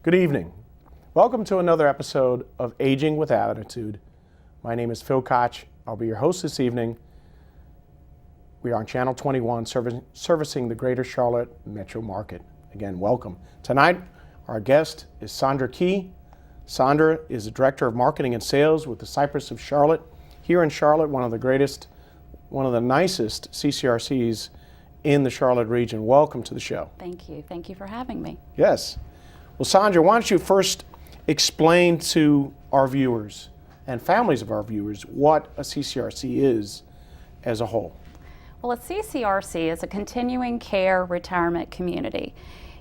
Good evening. Welcome to another episode of Aging with Attitude. My name is Phil Koch. I'll be your host this evening. We are on Channel 21 servicing the Greater Charlotte metro market. Again, welcome. Tonight, our guest is Sondra Key. Sondra is the Director of Marketing and Sales with the Cypress of Charlotte. Here in Charlotte, one of the nicest CCRCs in the Charlotte region. Welcome to the show. Thank you. Thank you for having me. Yes. Well, Sondra, why don't you first explain to our viewers and families of our viewers what a CCRC is as a whole? Well, a CCRC is a continuing care retirement community.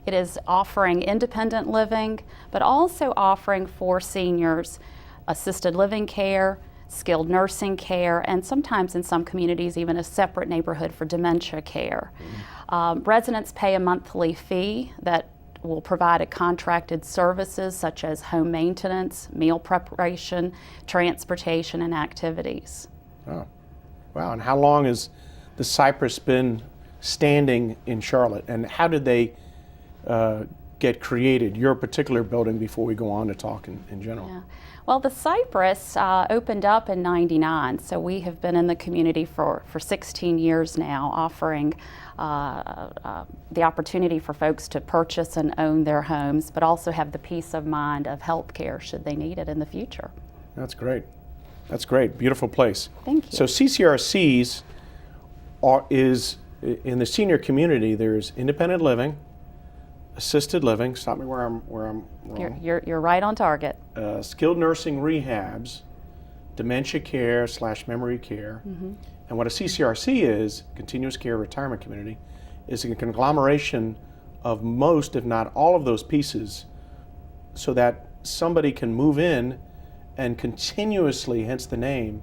It is offering independent living, but also offering for seniors assisted living care, skilled nursing care, and sometimes in some communities even a separate neighborhood for dementia care. Residents pay a monthly fee that will provide a contracted services such as home maintenance, meal preparation, transportation, and activities. Oh, wow. And how long has the Cypress been standing in Charlotte, and how did they get created, your particular building, before we go on to talk in general? Yeah. Well, the Cypress opened up in '99, so we have been in the community for 16 years now, offering the opportunity for folks to purchase and own their homes, but also have the peace of mind of health care should they need it in the future. That's great. That's great. Beautiful place. Thank you. So CCRCs is in the senior community. There's independent living, assisted living. Stop me where I'm wrong. You're right on target. Skilled nursing rehabs, dementia care / memory care. Mm-hmm. And what a CCRC is, continuous care retirement community, is a conglomeration of most, if not all, of those pieces, so that somebody can move in and continuously, hence the name,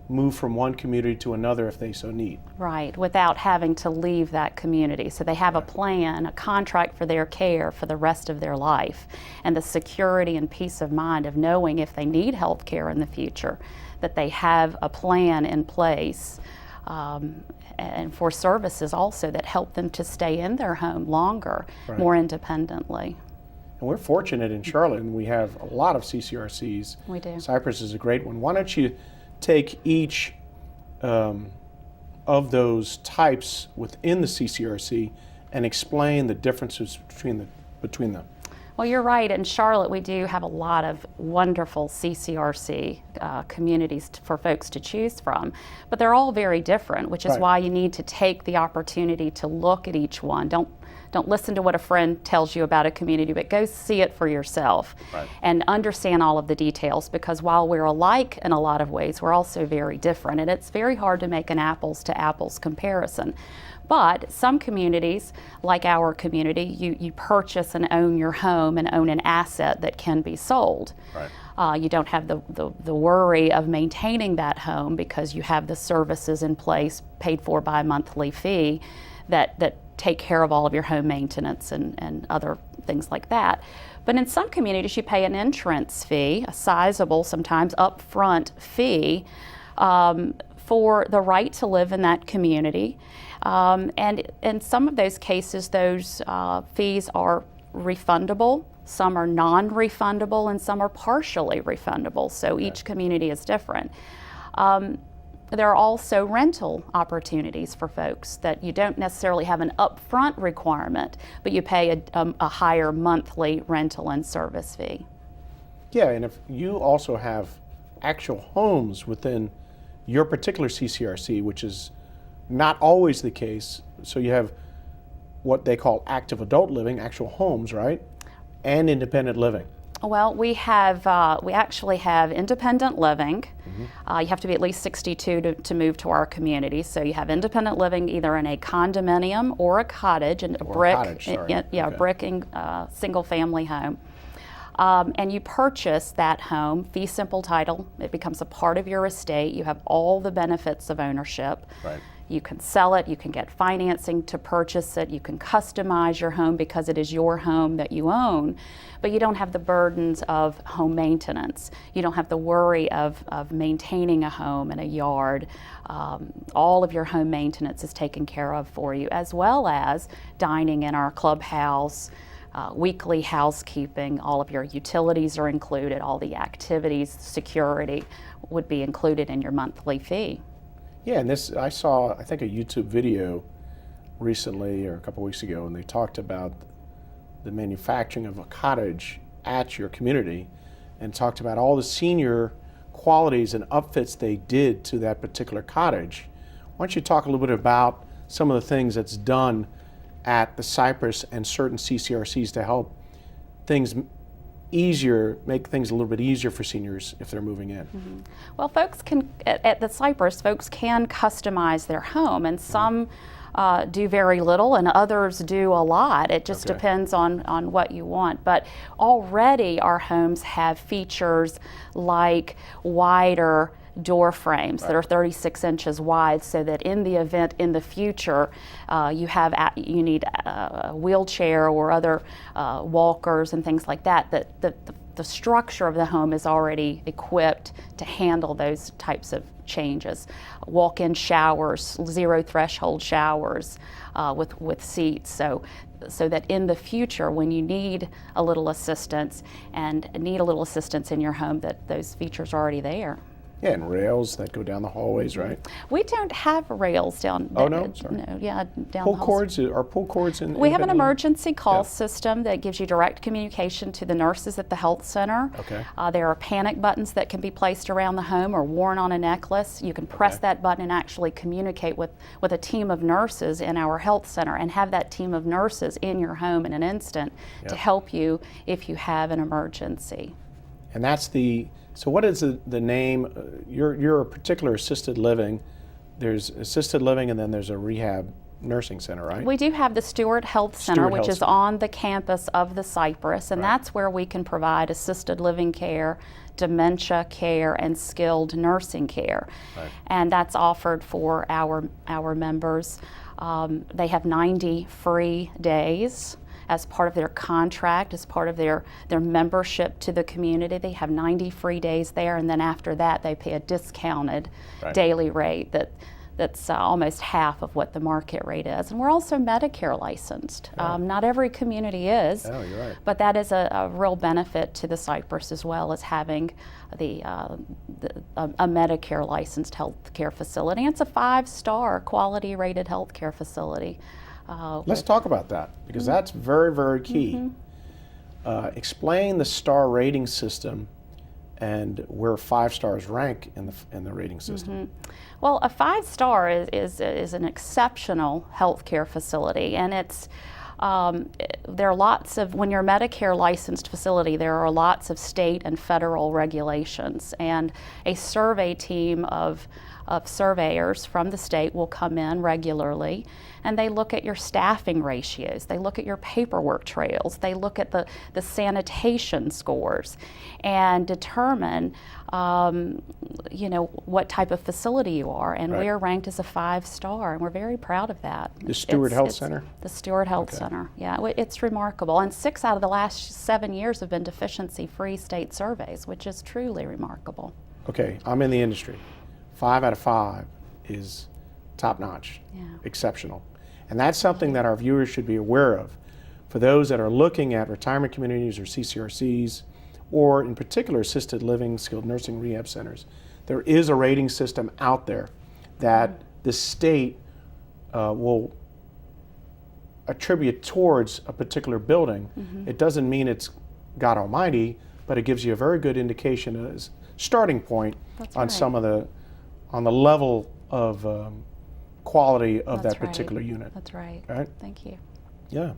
move from one community to another if they so need. Right, without having to leave that community. So they have a plan, a contract for their care for the rest of their life, and the security and peace of mind of knowing if they need health care in the future, that they have a plan in place, and for services also that help them to stay in their home longer, right, more independently. And we're fortunate in Charlotte, and we have a lot of CCRCs. We do. Cypress is a great one. Why don't you take each of those types within the CCRC and explain the differences between them? Well, you're right. In Charlotte, we do have a lot of wonderful CCRC communities for folks to choose from, but they're all very different, which is right, why you need to take the opportunity to look at each one. Don't listen to what a friend tells you about a community, but go see it for yourself, right, and understand all of the details, because while we're alike in a lot of ways, we're also very different, and it's very hard to make an apples to apples comparison. But some communities, like our community, you purchase and own your home and own an asset that can be sold. Right. You don't have the worry of maintaining that home because you have the services in place paid for by a monthly fee that take care of all of your home maintenance and other things like that. But in some communities, you pay an entrance fee, a sizable, sometimes upfront fee, for the right to live in that community. And in some of those cases, those fees are refundable, some are non-refundable, and some are partially refundable. So each community is different. There are also rental opportunities for folks that you don't necessarily have an upfront requirement, but you pay a higher monthly rental and service fee. Yeah, and if you also have actual homes within your particular CCRC, which is not always the case, so you have what they call active adult living, actual homes, right, and independent living. Well, we actually have independent living. Mm-hmm. You have to be at least 62 to move to our community. So you have independent living either in a condominium or a cottage, and a brick single family home. And you purchase that home, fee simple title. It becomes a part of your estate. You have all the benefits of ownership. Right. You can sell it, you can get financing to purchase it, you can customize your home because it is your home that you own, but you don't have the burdens of home maintenance. You don't have the worry of maintaining a home and a yard. All of your home maintenance is taken care of for you, as well as dining in our clubhouse, weekly housekeeping, all of your utilities are included, all the activities, security would be included in your monthly fee. Yeah, and this, I saw, I think, a YouTube video recently or a couple weeks ago, and they talked about the manufacturing of a cottage at your community and talked about all the senior qualities and upfits they did to that particular cottage. Why don't you talk a little bit about some of the things that's done at the Cypress and certain CCRCs to help things easier, make things a little bit easier for seniors if they're moving in? Mm-hmm. Well, folks can, at the Cypress, folks can customize their home, and some do very little and others do a lot. It just depends on what you want. But already our homes have features like wider door frames that are 36 inches wide, so that in the event in the future you need a wheelchair or other walkers and things like that, the structure of the home is already equipped to handle those types of changes. Walk-in showers, zero threshold showers with seats, so that in the future, when you need a little assistance and need a little assistance in your home, that those features are already there. Yeah, and rails that go down the hallways, right? We don't have rails down. Oh no, sorry. No, yeah, down pull the halls. cords are pull cords in. We have an emergency call system that gives you direct communication to the nurses at the health center. Okay. There are panic buttons that can be placed around the home or worn on a necklace. You can press that button and actually communicate with a team of nurses in our health center, and have that team of nurses in your home in an instant to help you if you have an emergency. And that's the. So what is the name? You're a particular assisted living. There's assisted living, and then there's a rehab nursing center, right? We do have the Stewart Health Center, which is on the campus of the Cypress, and that's where we can provide assisted living care, dementia care, and skilled nursing care. Right. And that's offered for our members. They have 90 free days. As part of their contract, as part of their membership to the community. They have 90 free days there, and then after that they pay a discounted daily rate that's almost half of what the market rate is. And we're also Medicare licensed. Not every community is, but that is a real benefit to the Cypress, as well as having a Medicare licensed health care facility. It's a 5-star quality rated health care facility. Let's talk about that, because that's very, very key. Explain the star rating system and where 5 stars rank in the rating system. Well, a 5-star is an exceptional healthcare facility, and it's there are lots of, when you're a Medicare licensed facility, there are lots of state and federal regulations, and a survey team of surveyors from the state will come in regularly, and they look at your staffing ratios, they look at your paperwork trails, they look at the sanitation scores, and determine what type of facility you are. And we are ranked as a 5-star, and we're very proud of that. The Stewart Health Center? The Stewart Health Center, yeah. It's remarkable. And 6 out of the last 7 years have been deficiency-free state surveys, which is truly remarkable. Okay, I'm in the industry. 5 out of 5 is top-notch, exceptional. And that's something that our viewers should be aware of. For those that are looking at retirement communities or CCRCs, or in particular assisted living, skilled nursing rehab centers, there is a rating system out there that the state will attribute towards a particular building. It doesn't mean it's God Almighty, but it gives you a very good indication as starting point on some of the level of quality of that particular unit. That's right. Right? Thank you. Yeah.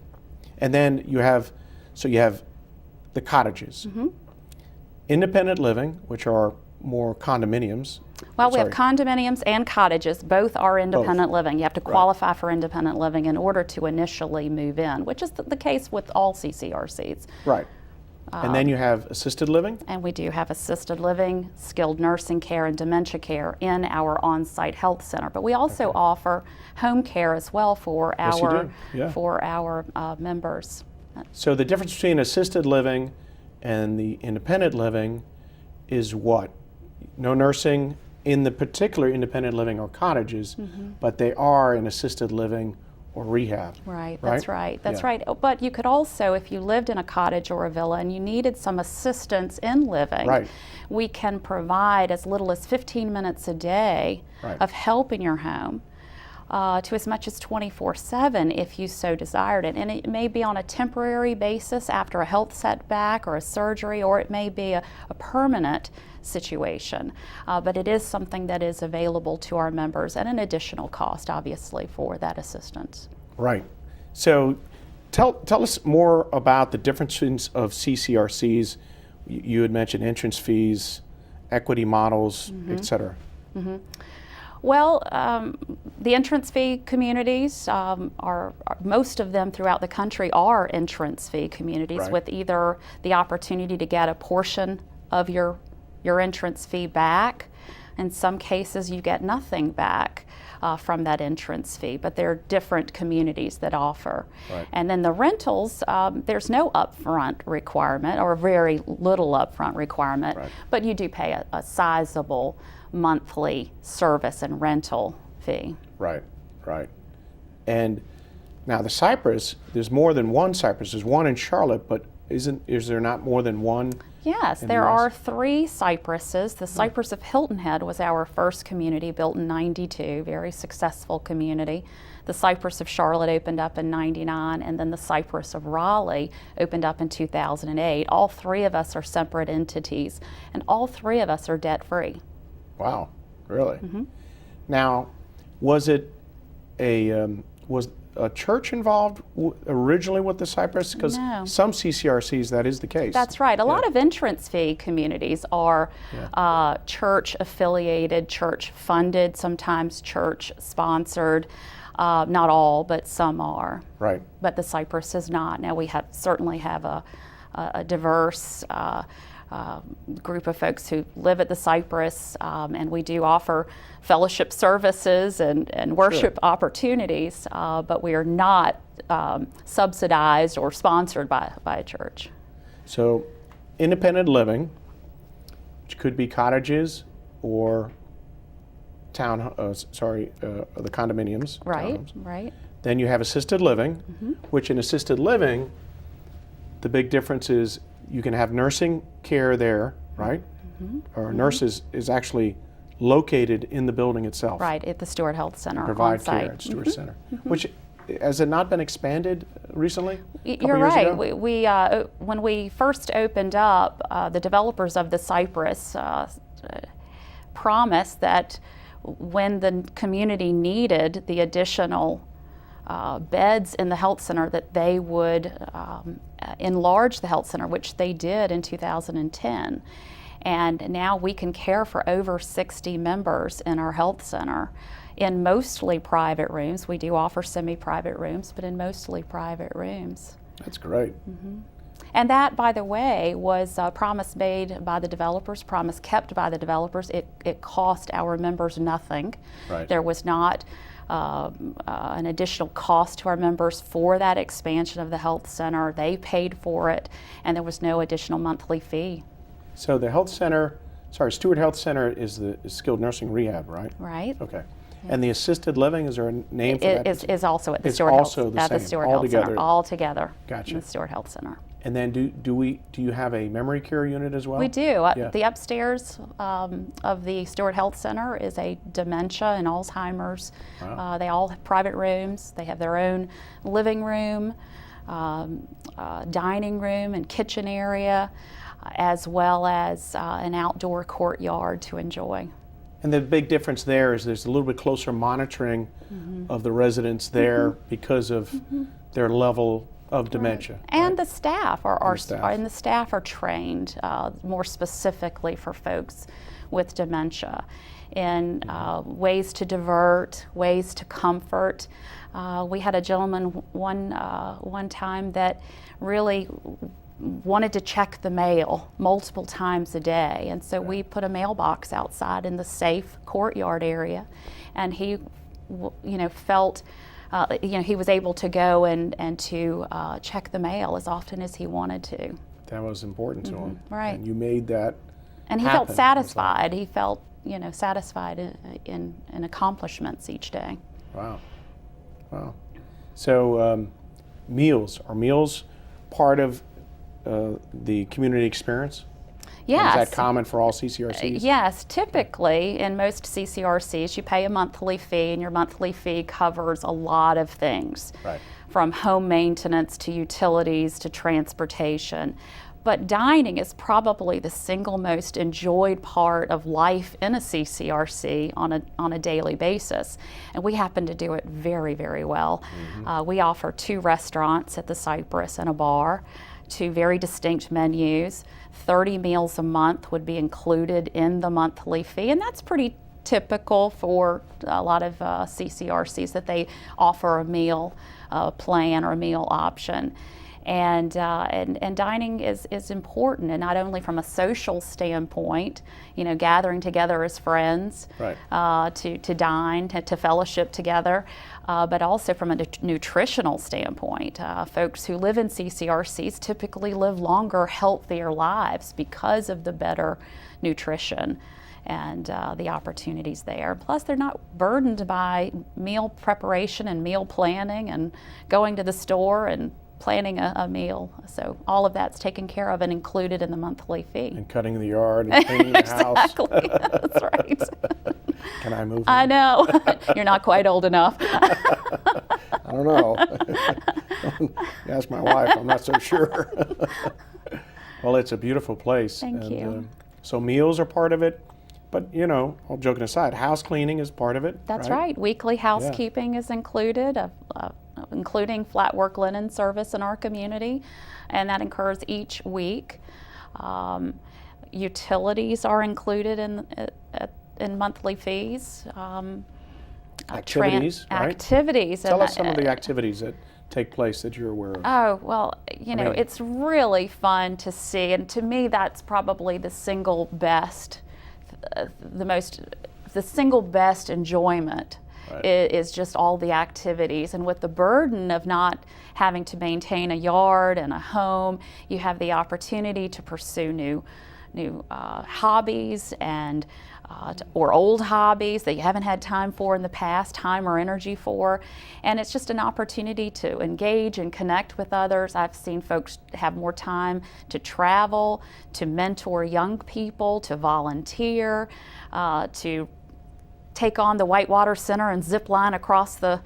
And then you have the cottages. Independent living, which are more condominiums. Well, we have condominiums and cottages. Both are independent living. You have to qualify for independent living in order to initially move in, which is the case with all CCRCs. Right. And then you have assisted living? And we do have assisted living, skilled nursing care, and dementia care in our on-site health center. But we also offer home care as well for our members. So the difference between assisted living and the independent living is what? No nursing in the particular independent living or cottages, but they are in assisted living or rehab. Right, that's right. That's Yeah. right. But you could also, if you lived in a cottage or a villa and you needed some assistance in living, Right. we can provide as little as 15 minutes a day Right. of help in your home. To as much as 24/7 if you so desired it. And it may be on a temporary basis after a health setback or a surgery, or it may be a permanent situation. But it is something that is available to our members at an additional cost, obviously, for that assistance. Right. So tell us more about the differences of CCRCs. You had mentioned entrance fees, equity models, et cetera. Well, the entrance fee communities are most of them throughout the country are entrance fee communities, Right. with either the opportunity to get a portion of your entrance fee back. In some cases, you get nothing back from that entrance fee, but there are different communities that offer. Right. And then the rentals, there's no upfront requirement, or very little upfront requirement, Right. but you do pay a sizable monthly service and rental fee. Right, right. And now the Cypress, there's more than one Cypress. There's one in Charlotte, but is there not more than one? Yes, in the there US? are 3 Cypresses. The Cypress of Hilton Head was our first community, built in '92, very successful community. The Cypress of Charlotte opened up in '99, and then the Cypress of Raleigh opened up in 2008. All 3 of us are separate entities, and all 3 of us are debt-free. Wow, really? Now, was a church involved originally with the Cypress? Because No. some CCRCs, that is the case. That's right. A Yeah. lot of entrance fee communities are church affiliated, church funded, sometimes church sponsored. Not all, but some are. Right. But the Cypress is not. Now we certainly have a diverse group of folks who live at the Cypress, and we do offer fellowship services and worship opportunities, but we are not subsidized or sponsored by a church. So, independent living, which could be cottages or the condominiums. Right, townhomes. right. Then you have assisted living, which in assisted living, the big difference is you can have nursing care there, right? Or nurses is actually located in the building itself. Right, at the Stewart Health Center Provide on site. care at Stewart Center. Which, has it not been expanded recently? Couple You're years right. ago? When we first opened up, the developers of the Cypress promised that when the community needed the additional beds in the health center, that they would enlarge the health center, which they did in 2010. And now we can care for over 60 members in our health center in mostly private rooms. We do offer semi-private rooms, but in mostly private rooms. That's great. And that, by the way, was a promise made by the developers, promise kept by the developers. It cost our members nothing. Right. There was not an additional cost to our members for that expansion of the health center. They paid for it, and there was no additional monthly fee. So the health center, Stewart Health Center is the skilled nursing rehab, right? Right. Okay. And the assisted living, is there a name for that? Is also at the It's Stewart also Health, the at the same, Stewart all Health Center, together. all together. Gotcha. In the Stewart Health Center. And then do you have a memory care unit as well? We do. Yeah. The upstairs of the Stewart Health Center is a dementia and Alzheimer's. Wow. They all have private rooms. They have their own living room, dining room, and kitchen area, as well as an outdoor courtyard to enjoy. And the big difference there is there's a little bit closer monitoring of the residents there because of their level of dementia. And right? the staff the staff. are trained more specifically for folks with dementia in ways to divert, ways to comfort. We had a gentleman one time that really wanted to check the mail multiple times a day, and so we put a mailbox outside in the safe courtyard area, and he felt he was able to go and to check the mail as often as he wanted to. That was important to him. Right. And you made that And he happen. felt satisfied. He felt satisfied in accomplishments each day. Wow. Wow. So are meals part of the community experience? Yes. And is that common for all CCRCs? Yes, typically in most CCRCs you pay a monthly fee, and your monthly fee covers a lot of things, Right. from home maintenance to utilities to transportation. But dining is probably the single most enjoyed part of life in a CCRC on a daily basis. And we happen to do it very, very well. We offer 2 restaurants at the Cypress and a bar, 2 very distinct menus. 30 meals a month would be included in the monthly fee, and that's pretty typical for a lot of CCRCs, that they offer a meal plan or a meal option. And dining is important, and not only from a social standpoint, gathering together as friends, Right. to dine, to fellowship together, but also from a nutritional standpoint. Folks who live in CCRCs typically live longer, healthier lives because of the better nutrition and the opportunities there. Plus, they're not burdened by meal preparation and meal planning and going to the store and planning a meal. So all of that's taken care of and included in the monthly fee. And cutting the yard and cleaning the house. Exactly, that's right. Can I move? I know. You're not quite old enough. I don't know. Ask my wife, I'm not so sure. Well, it's a beautiful place. Thank you. So meals are part of it, but all joking aside, house cleaning is part of it. That's right. Weekly housekeeping is included, including flat work linen service in our community, and that occurs each week. Utilities are included in monthly fees. Activities, right? Activities. Tell us some of the activities that take place that you're aware of. Oh, well, it's really fun to see, and to me that's probably the single best, the single best enjoyment. Right. Is just all the activities. And with the burden of not having to maintain a yard and a home, you have the opportunity to pursue new hobbies and or old hobbies that you haven't had time for in the past, time or energy for. And it's just an opportunity to engage and connect with others. I've seen folks have more time to travel, to mentor young people, to volunteer, to take on the Whitewater Center and zip line across the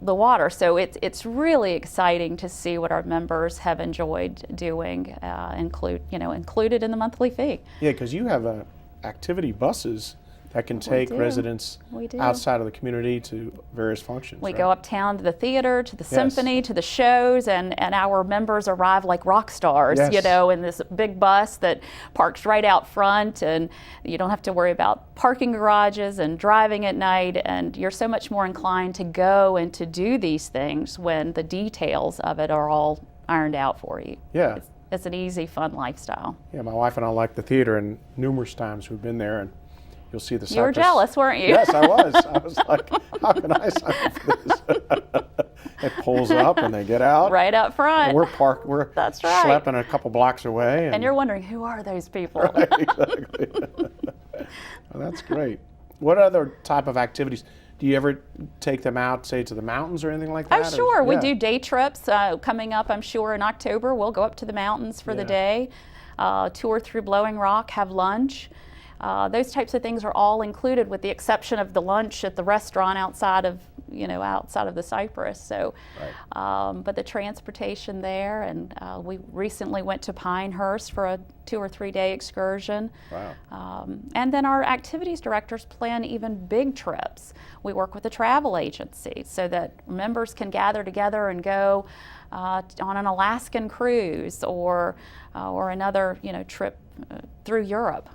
water. So it's really exciting to see what our members have enjoyed doing, included in the monthly fee. Yeah, because you have activity buses that can take residents outside of the community to various functions. We right? go uptown to the theater, to the symphony, to the shows, and our members arrive like rock stars, in this big bus that parks right out front, and you don't have to worry about parking garages and driving at night, and you're so much more inclined to go and to do these things when the details of it are all ironed out for you. Yeah. It's an easy, fun lifestyle. Yeah, my wife and I like the theater, and numerous times we've been there, and you'll see the Cypress. You were jealous, weren't you? Yes, I was. I was like, how can I sign up for this? It pulls up and they get out. Right up front. And we're parked. We're That's right. schlepping a couple blocks away. And you're wondering, who are those people? Right, exactly. Well, that's great. What other type of activities? Do you ever take them out, say, to the mountains or anything like that? Oh, sure. We do day trips. Coming up, I'm sure, in October, we'll go up to the mountains for the day, tour through Blowing Rock, have lunch. Those types of things are all included, with the exception of the lunch at the restaurant outside of the Cypress. So, but the transportation there, and we recently went to Pinehurst for a 2 or 3 day excursion. Wow. And then our activities directors plan even big trips. We work with a travel agency so that members can gather together and go on an Alaskan cruise or another trip through Europe.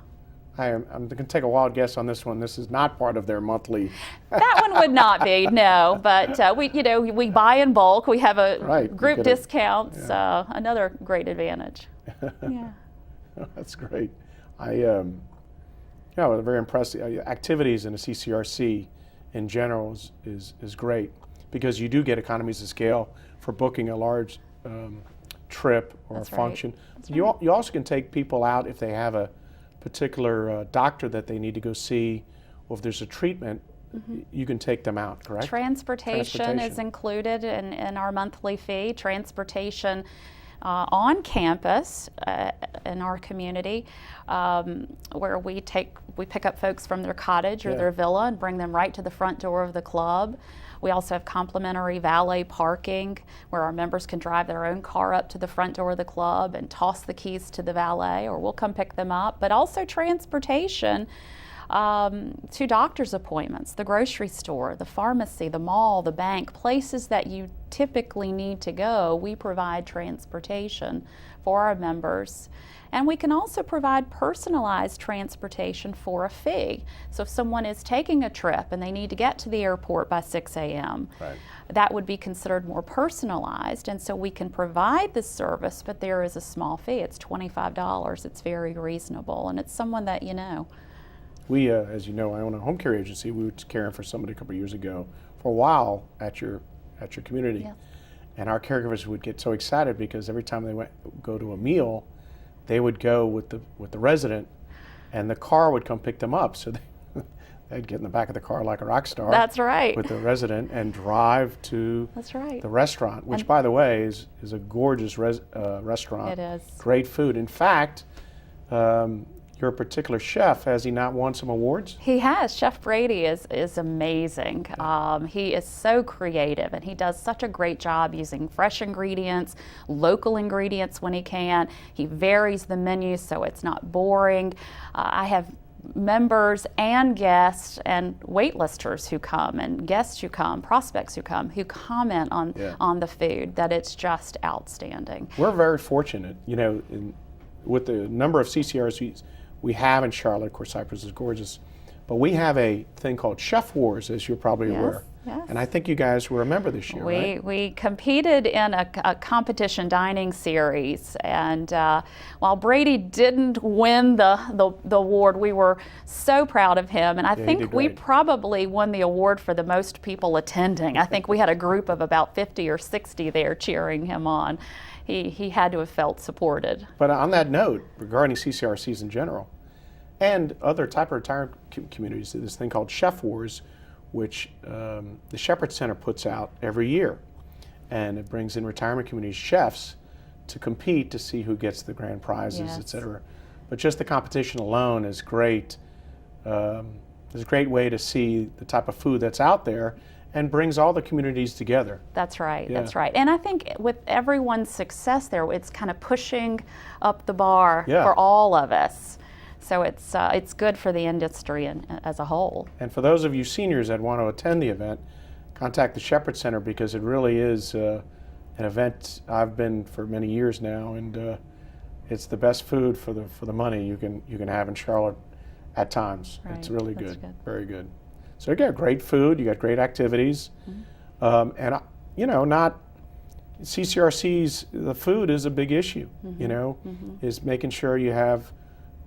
I'm going to take a wild guess on this one. This is not part of their monthly. That one would not be, no. But we buy in bulk. We have a group discounts. Another great advantage. Yeah. That's great. Very impressive. Activities in a CCRC in general is great, because you do get economies of scale for booking a large trip or a function. You also can take people out if they have a particular doctor that they need to go see, or if there's a treatment you can take them out, correct? Transportation is included in our monthly fee. Transportation on campus in our community, where we pick up folks from their cottage or their villa and bring them right to the front door of the club. We also have complimentary valet parking where our members can drive their own car up to the front door of the club and toss the keys to the valet, or we'll come pick them up. But also transportation to doctor's appointments, the grocery store, the pharmacy, the mall, the bank, places that you typically need to go. We provide transportation for our members. And we can also provide personalized transportation for a fee. So if someone is taking a trip and they need to get to the airport by 6 a.m., that would be considered more personalized. And so we can provide this service, but there is a small fee. It's $25. It's very reasonable, and it's someone that you know. We, as you know, I own a home care agency. We were caring for somebody a couple of years ago for a while at your community. Yes. And our caregivers would get so excited because every time they go to a meal, they would go with the resident, and the car would come pick them up. So they'd get in the back of the car like a rock star. That's right. With the resident and drive to That's right. the restaurant, which, by the way, is a gorgeous restaurant. It is. Great food. In fact, your particular chef, has he not won some awards? He has. Chef Brady is amazing. He is so creative, and he does such a great job using fresh ingredients, local ingredients when he can. He varies the menu so it's not boring. I have members and guests and waitlisters who come, and guests who come, prospects who come, who comment on the food, that it's just outstanding. We're very fortunate, with the number of CCRCs we have in Charlotte. Of course, Cypress is gorgeous, but we have a thing called Chef Wars, as you're probably aware. Yes. And I think you guys were a member this year, right? We competed in a competition dining series, and while Brady didn't win the award, we were so proud of him, and I think we probably won the award for the most people attending. I think we had a group of about 50 or 60 there cheering him on. He had to have felt supported. But on that note, regarding CCRCs in general, and other type of retirement communities, there's this thing called Chef Wars, which the Shepherd Center puts out every year. And it brings in retirement community chefs to compete to see who gets the grand prizes, et cetera. But just the competition alone is great. It's a great way to see the type of food that's out there, and brings all the communities together. That's right, that's right. And I think with everyone's success there, it's kind of pushing up the bar for all of us. So it's good for the industry as a whole. And for those of you seniors that want to attend the event, contact the Shepherd Center, because it really is an event I've been for many years now, and it's the best food for the money you can have in Charlotte at times. Right. It's really good, very good. So you got great food, you got great activities, and not CCRCs. The food is a big issue. Is making sure you have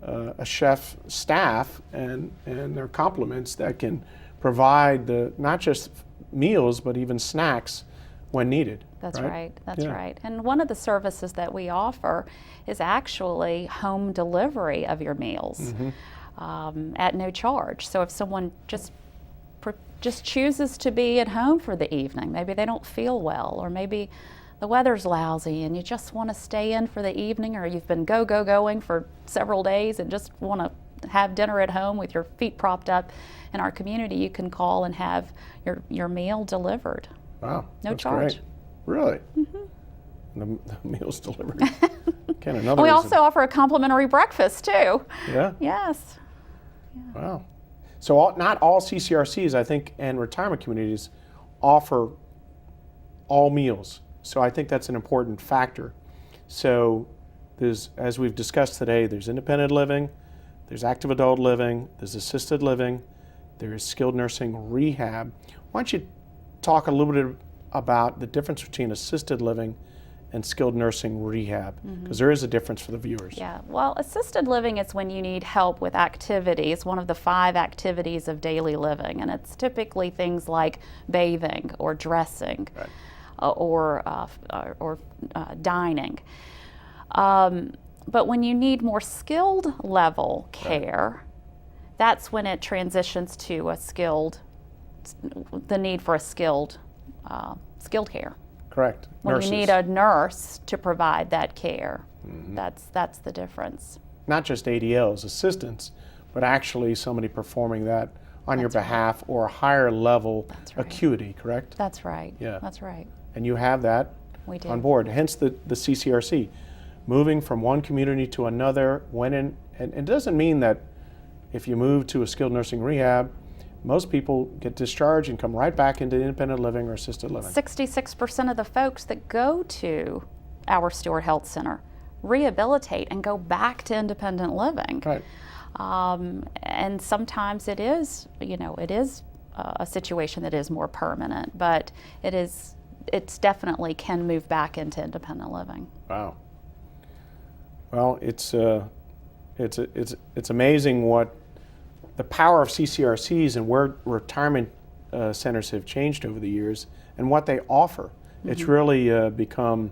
a chef staff and their complements that can provide not just meals but even snacks when needed. That's right. That's right. And one of the services that we offer is actually home delivery of your meals at no charge. So if someone just chooses to be at home for the evening, maybe they don't feel well, or maybe the weather's lousy and you just want to stay in for the evening, or you've been going for several days and just want to have dinner at home with your feet propped up in our community, you can call and have your meal delivered. Wow, no that's charge. Great. Really? The meal's delivered. Another we reason. also offer a complimentary breakfast too. Yeah? Yes. Yeah. Wow. So not all CCRCs, I think, and retirement communities offer all meals. So I think that's an important factor. So there's, as we've discussed today, there's independent living, there's active adult living, there's assisted living, there's skilled nursing rehab. Why don't you talk a little bit about the difference between assisted living and skilled nursing rehab, because there is a difference for the viewers. Yeah, well, assisted living is when you need help with activities, one of the 5 activities of daily living, and it's typically things like bathing or dressing. Right. Or dining. But when you need more skilled level care, that's when it transitions to a skilled the need for a skilled care. Correct. When Nurses. you need a nurse to provide that care, Mm-hmm. that's the difference. Not just ADLs, assistants, but actually somebody performing that on your That's right. behalf or a higher level That's right. acuity, correct? That's right. Yeah. That's right. And you have that We do. on board, hence the CCRC. Moving from one community to another, and it doesn't mean that if you move to a skilled nursing rehab, most people get discharged and come right back into independent living or assisted living. 66% of the folks that go to our Stewart Health Center rehabilitate and go back to independent living. Right. And sometimes it is a situation that is more permanent, but it's definitely can move back into independent living. Wow. Well, it's amazing what the power of CCRCs and where retirement centers have changed over the years and what they offer. Mm-hmm. It's really become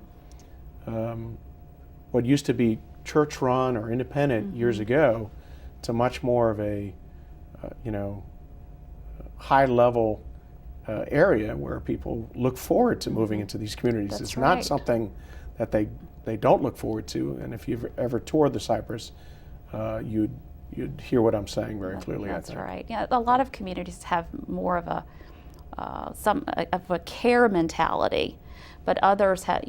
what used to be church-run or independent mm-hmm. years ago to much more of a high-level area where people look forward to moving into these communities. That's it's right. not something that they don't look forward to. And if you've ever toured the Cypress, you'd hear what I'm saying very clearly. That's I think. right. Yeah, a lot of communities have more of a care mentality, but others have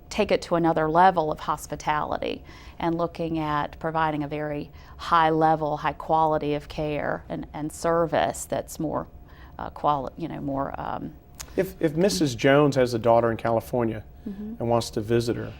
take it to another level of hospitality and looking at providing a very high level, high quality of care and service that's more more. If Mrs. Jones has a daughter in California Mm-hmm. and wants to visit her,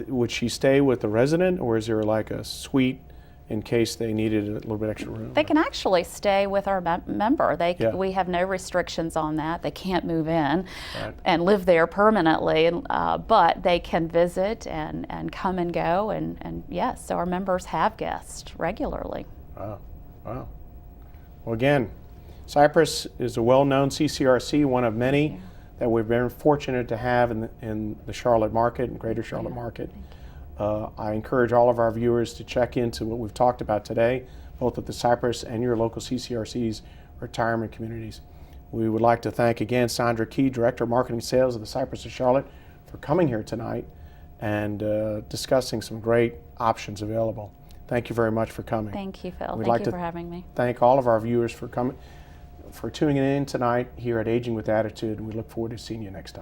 would she stay with the resident, or is there like a suite in case they needed a little bit extra room? They can actually stay with our member. Yeah. We have no restrictions on that. They can't move in Right. and live there permanently, but they can visit and come and go. And yes, so our members have guests regularly. Wow. Wow. Well, again, Cypress is a well-known CCRC, one of many that we've been fortunate to have in the Charlotte market and greater Charlotte market. I encourage all of our viewers to check into what we've talked about today, both at the Cypress and your local CCRC's retirement communities. We would like to thank again Sondra Key, Director of Marketing Sales of the Cypress of Charlotte, for coming here tonight and discussing some great options available. Thank you very much for coming. Thank you, Phil. We'd Thank like you to for having me. Thank all of our viewers for coming, for tuning in tonight here at Aging with Attitude, and we look forward to seeing you next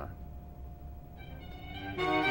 time.